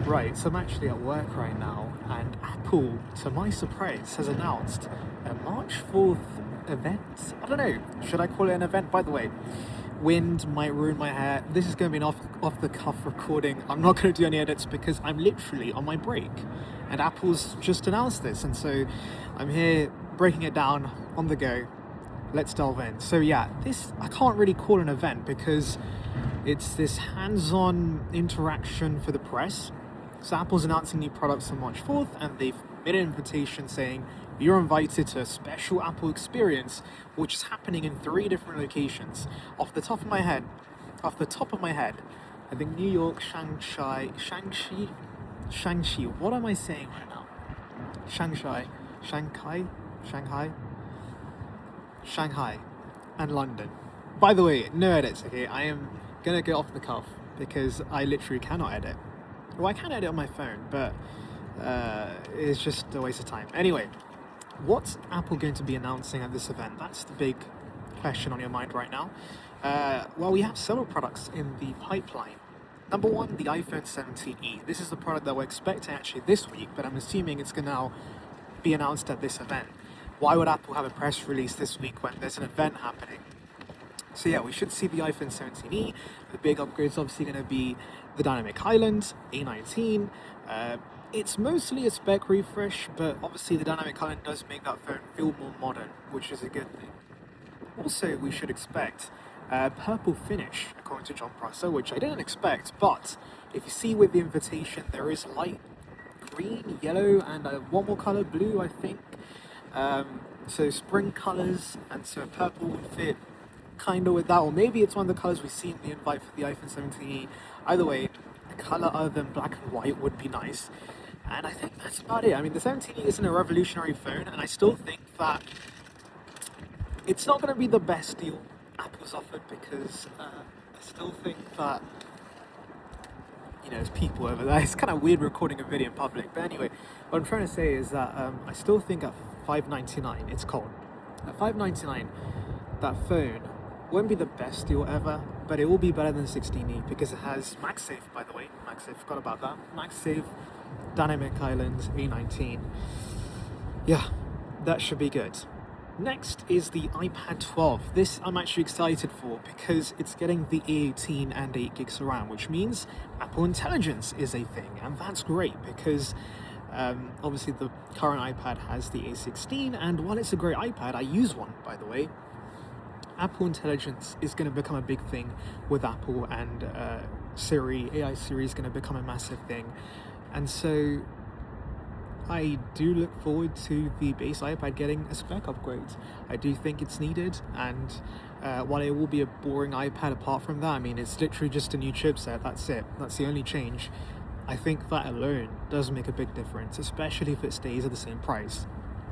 Right, so I'm actually at work right now, and Apple, to my surprise, has announced a March 4th event. I don't know, should I call it an event? By the way, wind might ruin my hair. This is going to be an off the cuff recording. I'm not going to do any edits because I'm literally on my break, and Apple's just announced this, and so I'm here breaking it down on the go. Let's delve in. So yeah, this I can't really call an event because it's this hands-on interaction for the press. So Apple's announcing new products on March 4th, and they've made an invitation saying you're invited to a special Apple experience, which is happening in 3 different locations. Off the top of my head, I think New York, Shanghai. What am I saying right now? Shanghai, and London. By the way, no edits, okay? I am gonna go off the cuff because I literally cannot edit. Well, I can edit on my phone, but it's just a waste of time. Anyway, what's Apple going to be announcing at this event? That's the big question on your mind right now. Well, we have several products in the pipeline. Number one, the iPhone 17e. This is the product that we're expecting actually this week, but I'm assuming it's going to now be announced at this event. Why would Apple have a press release this week when there's an event happening? So yeah, we should see the iPhone 17e. The big upgrade is obviously going to be the Dynamic Island, A19. It's mostly a spec refresh, but obviously the Dynamic Island does make that phone feel more modern, which is a good thing. Also, we should expect purple finish, according to John Prosser, which I didn't expect, but if you see with the invitation, there is light green, yellow, and one more color, blue, I think. So spring colors, and so purple would fit kind of with that, or maybe it's one of the colors we see in the invite for the iPhone 17e. Either way, a color other than black and white would be nice, and I think that's about it. I mean, the 17e isn't a revolutionary phone, and I still think that it's not going to be the best deal Apple's offered because I still think that, you know, there's people over there. It's kind of weird recording a video in public, but anyway, what I'm trying to say is that I still think at $599, it's cold. At $599, that phone won't be the best deal ever, but it will be better than 16e because it has MagSafe, by the way. MagSafe, forgot about that. MagSafe, Dynamic Island, A19. Yeah, that should be good. Next is the iPad 12. This I'm actually excited for because it's getting the A18 and 8 gigs of RAM, which means Apple Intelligence is a thing, and that's great because obviously the current iPad has the A16, and while it's a great iPad, I use one, by the way. Apple Intelligence is going to become a big thing with Apple, and Siri, AI Siri is going to become a massive thing. And so I do look forward to the base iPad getting a spec upgrade. I do think it's needed, and while it will be a boring iPad apart from that, I mean, it's literally just a new chipset, that's it. That's the only change. I think that alone does make a big difference, especially if it stays at the same price.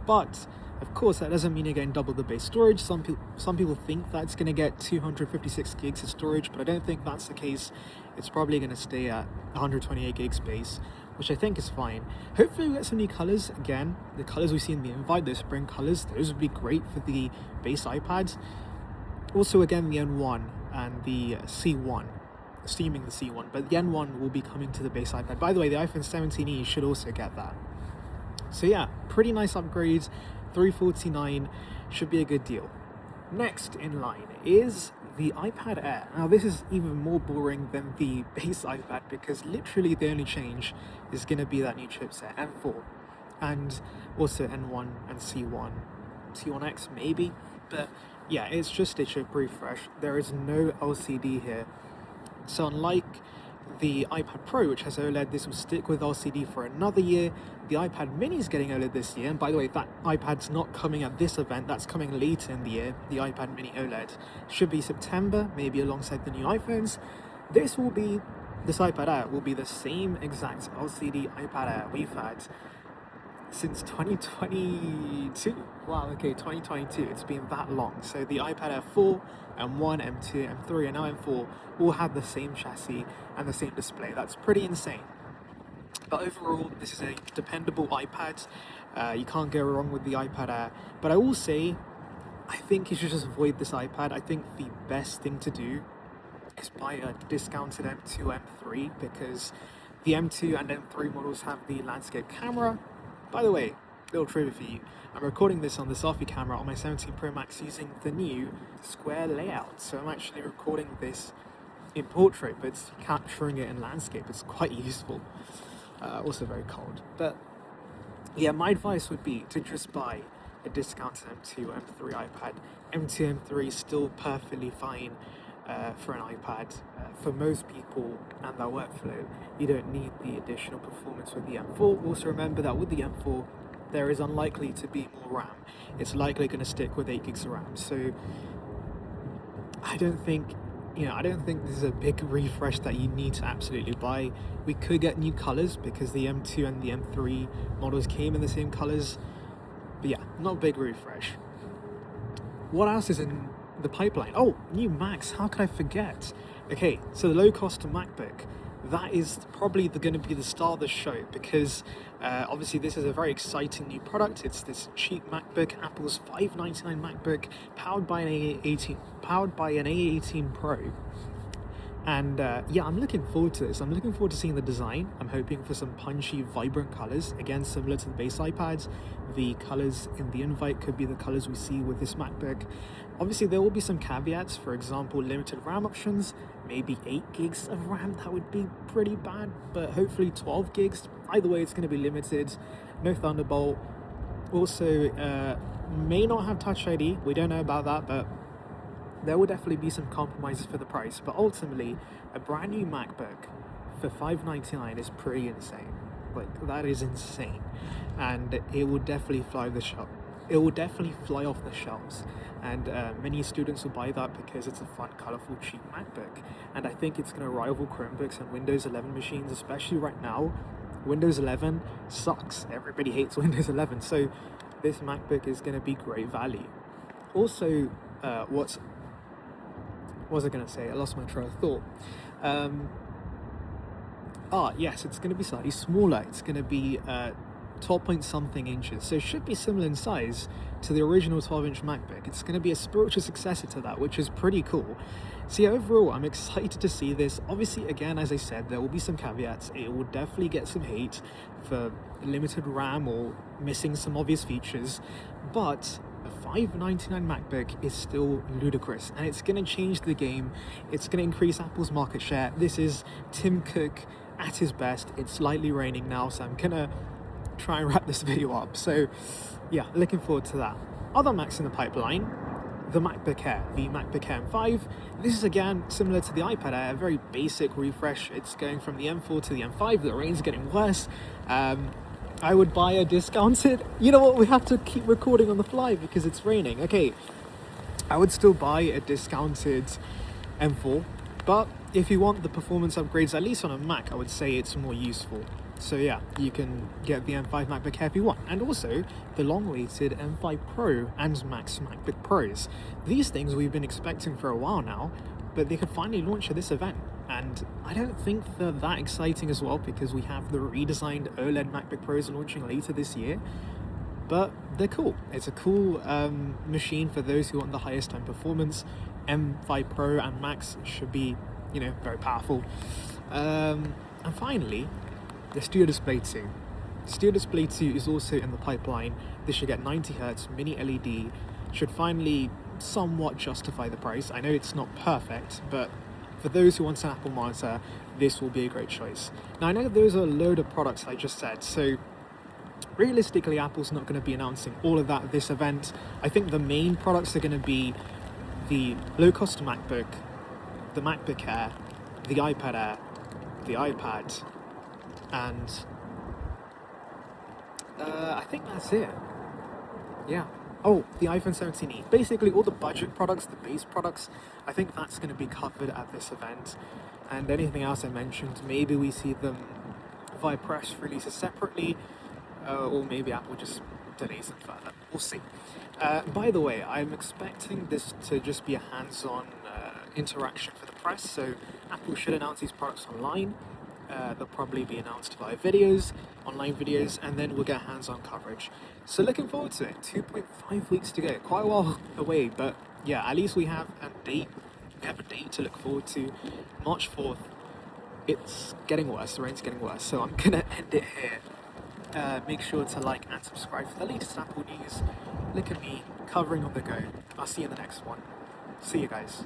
But of course, that doesn't mean you're getting double the base storage. Some people think that it's going to get 256 gigs of storage, but I don't think that's the case. It's probably going to stay at 128 gig space, which I think is fine. Hopefully we get some new colors. Again, the colors we see in the invite, those spring colors, those would be great for the base iPads. Also, again, the N1 and the C1, assuming the C1, but the N1 will be coming to the base iPad. By the way, the iPhone 17e should also get that. So yeah, pretty nice upgrades. $349 should be a good deal. Next in line is the iPad Air. Now this is even more boring than the base iPad because literally the only change is going to be that new chipset, M4, and also N1 and C1, C1X maybe, but yeah, it's just a chip refresh. There is no LCD here. So unlike the iPad Pro, which has OLED, this will stick with LCD for another year. The iPad Mini is getting OLED this year, and by the way, that iPad's not coming at this event, that's coming later in the year. The iPad Mini OLED should be September, maybe alongside the new iPhones. This iPad Air will be the same exact LCD iPad Air we've had since 2022. Wow, okay, 2022, it's been that long. So the iPad Air 4, M1, M2, M3, and now M4 all have the same chassis and the same display. That's pretty insane. But overall, this is a dependable iPad. You can't go wrong with the iPad Air. But I will say, I think you should just avoid this iPad. I think the best thing to do is buy a discounted M2, M3, because The M2 and M3 models have the landscape camera. By the way, little trivia for you, I'm recording this on the selfie camera on my 17 Pro Max using the new square layout. So I'm actually recording this in portrait, but it's capturing it in landscape. It's quite useful. Also very cold. But yeah, my advice would be to just buy a discounted M2, M3 iPad. M2, M3 is still perfectly fine for an iPad. For most people and their workflow, you don't need the additional performance with the M4. Also remember that with the M4, there is unlikely to be more RAM. It's likely going to stick with 8 gigs of RAM. So I don't think this is a big refresh that you need to absolutely buy. We could get new colors because the M2 and the M3 models came in the same colors. But yeah, not a big refresh. What else is in the pipeline? Oh, new Macs. How could I forget? Okay, so the low-cost MacBook. That is probably going to be the star of the show because obviously this is a very exciting new product. It's this cheap MacBook, Apple's $599 MacBook, powered by an A18 Pro. And yeah, I'm looking forward to this. I'm looking forward to seeing the design. I'm hoping for some punchy, vibrant colors. Again, similar to the base iPads. The colors in the invite could be the colors we see with this MacBook. Obviously, there will be some caveats. For example, limited RAM options. Maybe 8 gigs of RAM. That would be pretty bad. But hopefully 12 gigs. Either way, it's going to be limited. No Thunderbolt. Also, may not have Touch ID. We don't know about that, but there will definitely be some compromises for the price, but ultimately, a brand new MacBook for $599 is pretty insane. Like, that is insane, and it will definitely fly off the shelves, and many students will buy that because it's a fun, colorful, cheap MacBook, and I think it's going to rival Chromebooks and Windows 11 machines, especially right now. Windows 11 sucks. Everybody hates Windows 11, so this MacBook is going to be great value. Also, what was I going to say? I lost my train of thought. Yes, it's going to be slightly smaller. It's going to be 12 point something inches. So it should be similar in size to the original 12-inch MacBook. It's going to be a spiritual successor to that, which is pretty cool. So yeah, overall, I'm excited to see this. Obviously, again, as I said, there will be some caveats. It will definitely get some hate for limited RAM or missing some obvious features, but a $599 MacBook is still ludicrous, and it's going to change the game. It's going to increase Apple's market share. This is Tim Cook at his best. It's slightly raining now, so I'm going to try and wrap this video up. So yeah, looking forward to that. Other Macs in the pipeline, the MacBook Air, the MacBook Air M5. This is again similar to the iPad Air, a very basic refresh. It's going from the M4 to the M5. The rain's getting worse. I would buy a discounted. You know what? We have to keep recording on the fly because it's raining. Okay, I would still buy a discounted M4, but if you want the performance upgrades, at least on a Mac, I would say it's more useful. So yeah, you can get the M5 MacBook Air if you want, and also the long-awaited M5 Pro and Max MacBook Pros. These things we've been expecting for a while now, but they could finally launch at this event. And I don't think they're that exciting as well because we have the redesigned OLED MacBook Pros launching later this year. But they're cool. It's a cool machine for those who want the highest end performance. M5 Pro and Max should be, very powerful. And finally, the Studio Display 2. Studio Display 2 is also in the pipeline. This should get 90Hz mini LED. Should finally somewhat justify the price. I know it's not perfect, but for those who want an Apple monitor, this will be a great choice. Now, I know those are a load of products I just said, so realistically, Apple's not going to be announcing all of that at this event. I think the main products are going to be the low-cost MacBook, the MacBook Air, the iPad Air, the iPad, and I think that's it. Yeah. Oh, the iPhone 17e. Basically, all the budget products, the base products, I think that's going to be covered at this event. And anything else I mentioned, maybe we see them via press releases separately, or maybe Apple just delays them further. We'll see. By the way, I'm expecting this to just be a hands-on interaction for the press, so Apple should announce these products online. They'll probably be announced via videos, online videos, and then we'll get hands-on coverage. So looking forward to it. 2.5 weeks to go. Quite a while away, but yeah, at least we have a date. We have a date to look forward to. March 4th. it's getting worse. The rain's getting worse, so I'm gonna end it here. Make sure to like and subscribe for the latest Apple news. Look at me covering on the go. I'll see you in the next one. See you guys.